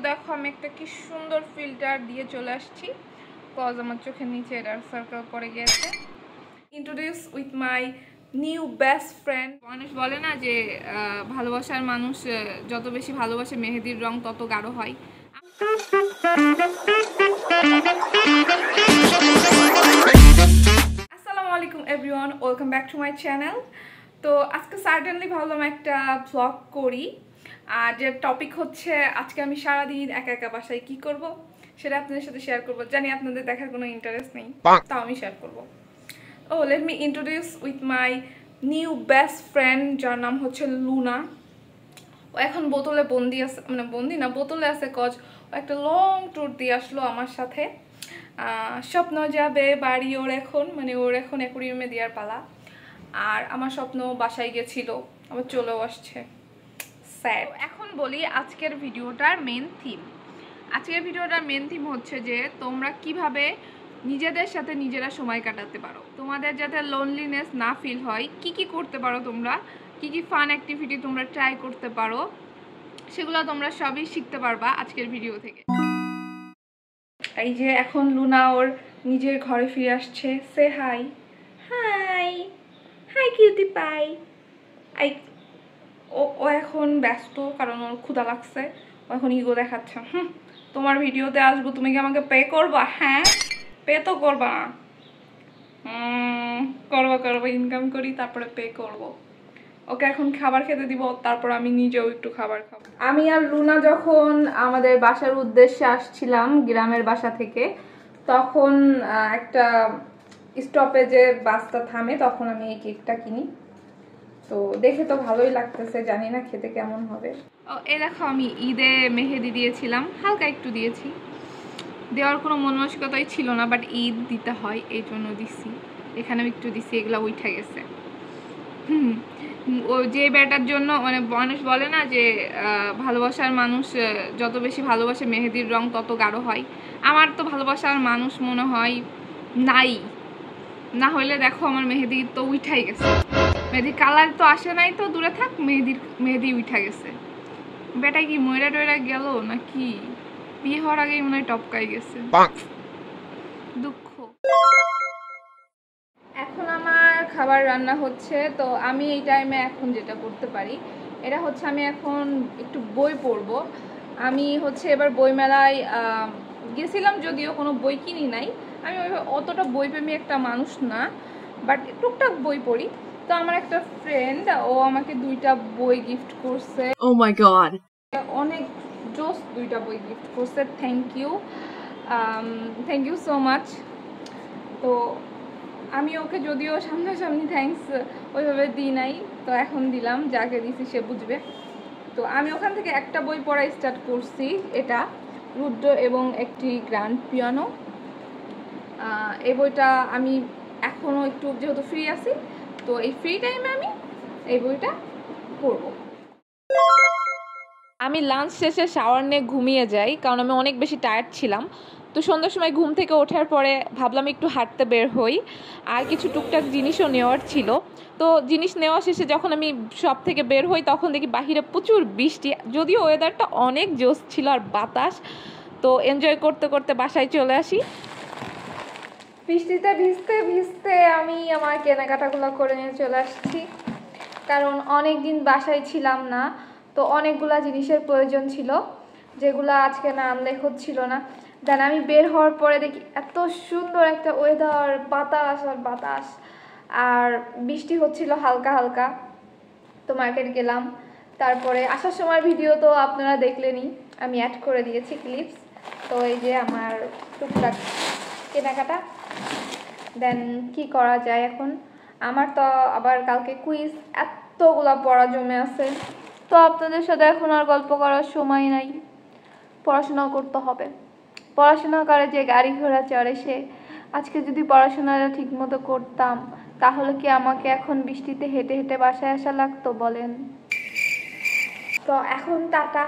দেখো আমি একটা কি সুন্দর ফিল্টার দিয়ে চলে আসছি, কজ আমার চোখের নিচে ডার্ক সার্কেল পড়ে গিয়েছে। Introduce with my new best friend. মানুষ বলে না যে ভালোবাসার মানুষ যত বেশি ভালোবাসে মেহেদির রং তত গাঢ় হয়। আসসালামু আলাইকুম everyone, welcome back to my channel. তো আজকে সার্টেনলি ভাবলাম একটা ভ্লগ করি, আর যে টপিক হচ্ছে আজকে আমি সারাদিন একা একা বাসায় কি করব সেটা আপনাদের সাথে শেয়ার করব। জানি আপনাদের দেখার কোনো ইন্টারেস্ট নেই, তাও আমি শেয়ার করব। ও let me introduce with my new best friend, যার নাম হচ্ছে লুনা। ও এখন বোতলে বন্দি আছে, মানে বন্দি না, বোতলে আছে, কজ ও একটা লং ট্যুর দিয়ে আসলো আমার সাথে। স্বপ্ন যাবে বাড়ি ওর এখন, মানে ওর এখন অ্যাকুয়ারিয়ামে দেওয়ার পালা। আর আমার স্বপ্ন বাসায় গেছিল, আবার চলেও আসছে। স্যাড। এখন বলি আজকের ভিডিওটার মেন থিম। আজকের ভিডিওটার মেন থিম হচ্ছে যে তোমরা কিভাবে নিজেদের সাথে নিজেরা সময় কাটাতে পারো, তোমাদের যাতে লোনলিনেস না ফিল হয়, কি কি করতে পারো তোমরা, কি কি ফান অ্যাক্টিভিটি তোমরা ট্রাই করতে পারো, সেগুলো তোমরা সবই শিখতে পারবা আজকের ভিডিও থেকে। এই যে এখন লুনা ওর নিজের ঘরে ফিরে আসছে। সে hi. Hi hi cutie pie. ও এখন ব্যস্ত, কারণ ওর ক্ষুধা লাগছে। ও এখন ইগো দেখাচ্ছে। তোমার ভিডিওতে আসবো, তুমি কি আমাকে পে করবা? হ্যাঁ, পে তো করবা না। করবো ইনকাম করি তারপরে পে করব। ওকে এখন খাবার খেতে দিব, তারপর আমি নিজেও একটু খাবার খাবো। আমি আর লুনা যখন আমাদের বাসার উদ্দেশ্যে আসছিলাম গ্রামের বাসা থেকে, তখন একটা স্টপেজে বাসটা থামে, তখন আমি এই কেকটা কিনি। তো দেখে তো ভালোই লাগতেছে, জানি না খেতে কেমন হবে। ও এ দেখো, আমি ঈদে মেহেদি দিয়েছিলাম, হালকা একটু দিয়েছি, দেওয়ার কোনো মন মানসিকতাই ছিল না, বাট ঈদ দিতে হয় এই জন্য দিচ্ছি। এখানেও একটু দিচ্ছি, এগুলো উঠে গেছে। ও যে ব্যাটার জন্য, মানে মানুষ বলে না যে ভালোবাসার মানুষ যত বেশি ভালোবাসে মেহেদির রং তত গাঢ় হয়। আমার তো ভালোবাসার মানুষ মনে হয় নাই, না হইলে দেখো আমার মেহেদি তো উঠাই গেছে। মেহেদির কালার তো আসে নাই, তো দূরে থাক, মেহেদি উঠা গেছে। বেটা কি ময়রা টয়রা গেল নাকি বিয়ে হওয়ার আগেই মনে হয় টপকাই গেছে। দুঃখ। এখন আমার খাবার রান্না হচ্ছে, তো আমি এই টাইমে এখন যেটা করতে পারি এটা হচ্ছে আমি এখন একটু বই পড়বো। আমি হচ্ছে এবার বইমেলায় গেছিলাম, যদিও কোনো বই কিনি নাই। আমি অতটা বইপ্রেমী একটা মানুষ না, বাট টুকটাক বই পড়ি। তো আমার একটা ফ্রেন্ড, ও আমাকে 2টা বই গিফট করছে। Oh my god, অনেক জোস 2টা বই গিফট করছে। Thank you so much. তো আমি ওকে যদিও সামনাসামনি থ্যাঙ্কস ওইভাবে দিই নাই, তো এখন দিলাম, যাকে দিছি সে বুঝবে। তো আমি ওখান থেকে একটা বই পড়া স্টার্ট করছি, এটা রুদ্র এবং একটি গ্র্যান্ড পিয়ানো। এই বইটা আমি এখনও একটু যেহেতু ফ্রি আছি, তো এই ফ্রি টাইমে আমি এই বইটা পড়ব। আমি লাঞ্চ শেষে শাওয়ার নিয়ে ঘুমিয়ে যাই, কারণ আমি অনেক বেশি টায়ার্ড ছিলাম। তো সন্ধ্যার সময় ঘুম থেকে ওঠার পরে ভাবলাম একটু হাঁটতে বের হই, আর কিছু টুকটাক জিনিসও নেওয়ার ছিল। তো জিনিস নেওয়া শেষে যখন আমি শপ থেকে বের হই, তখন দেখি বাহিরে প্রচুর বৃষ্টি, যদিও ওয়েদারটা অনেক জোস ছিল আর বাতাস। তো এনজয় করতে করতে বাসায় চলে আসি। বৃষ্টিতে ভিজতে ভিজতে আমি আমার কেনাকাটাগুলো করে নিয়ে চলে আসছি, কারণ অনেক দিন বাসায় ছিলাম না। তো অনেকগুলা জিনিসের প্রয়োজন ছিল, যেগুলো আজকে না আনলে হচ্ছিল না। দেন আমি বের হওয়ার পরে দেখি এত সুন্দর একটা ওয়েদার, বাতাস আর বাতাস, আর বৃষ্টি হচ্ছিল হালকা হালকা। তো মার্কেট গেলাম, তারপরে আসার সময় ভিডিও তো আপনারা দেখলেনই, আমি অ্যাড করে দিয়েছি ক্লিপস। তো এই যে আমার টুকটাক কেনাকাটা। দেন কি করা যায় এখন, আমার তো আবার কালকে কুইজ, এতগুলা পড়া জমে আছে। তো আপনাদের সাথে এখন আর গল্প করার সময় নাই, পড়াশোনাও করতে হবে। পড়াশোনা করে যে গাড়ি ঘোড়া চড়ে সে, আজকে যদি পড়াশোনাটা ঠিক মতো করতাম, তাহলে কি আমাকে এখন বৃষ্টিতে হেঁটে হেঁটে বাসায় আসা লাগতো বলেন? তো এখন টাটা,